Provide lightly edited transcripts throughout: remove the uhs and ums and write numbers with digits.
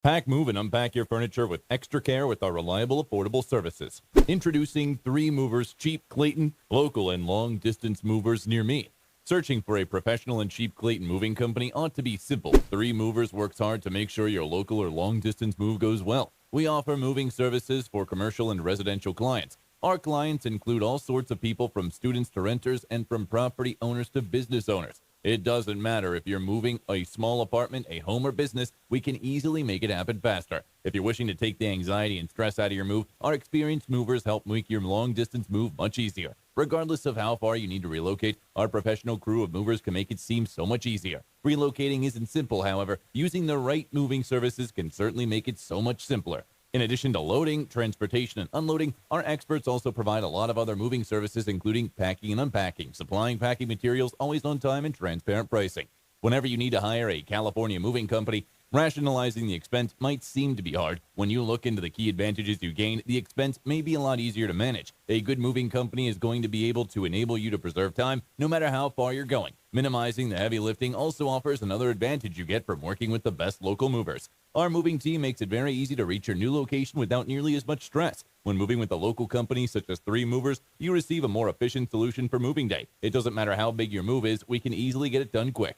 Pack, move, and unpack your furniture with extra care with our reliable, affordable services. Introducing 3 Movers Cheap Clayton, local and long-distance movers near me. Searching for a professional and cheap Clayton moving company ought to be simple. 3 Movers works hard to make sure your local or long-distance move goes well. We offer moving services for commercial and residential clients. Our clients include all sorts of people, from students to renters and from property owners to business owners. It doesn't matter if you're moving a small apartment, a home, or business, we can easily make it happen faster. If you're wishing to take the anxiety and stress out of your move, our experienced movers help make your long-distance move much easier. Regardless of how far you need to relocate, our professional crew of movers can make it seem so much easier. Relocating isn't simple, however. Using the right moving services can certainly make it so much simpler. In addition to loading, transportation, and unloading, our experts also provide a lot of other moving services, including packing and unpacking, supplying packing materials always on time, and transparent pricing. Whenever you need to hire a California moving company, rationalizing the expense might seem to be hard. When you look into the key advantages you gain, the expense may be a lot easier to manage. A good moving company is going to be able to enable you to preserve time no matter how far you're going. Minimizing the heavy lifting also offers another advantage you get from working with the best local movers. Our moving team makes it very easy to reach your new location without nearly as much stress. When moving with a local company such as 3 Movers, you receive a more efficient solution for moving day. It doesn't matter how big your move is, we can easily get it done quick.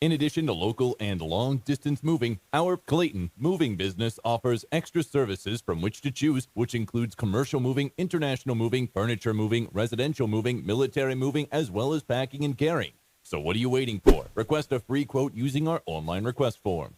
In addition to local and long-distance moving, our Clayton moving business offers extra services from which to choose, which includes commercial moving, international moving, furniture moving, residential moving, military moving, as well as packing and carrying. So what are you waiting for? Request a free quote using our online request form.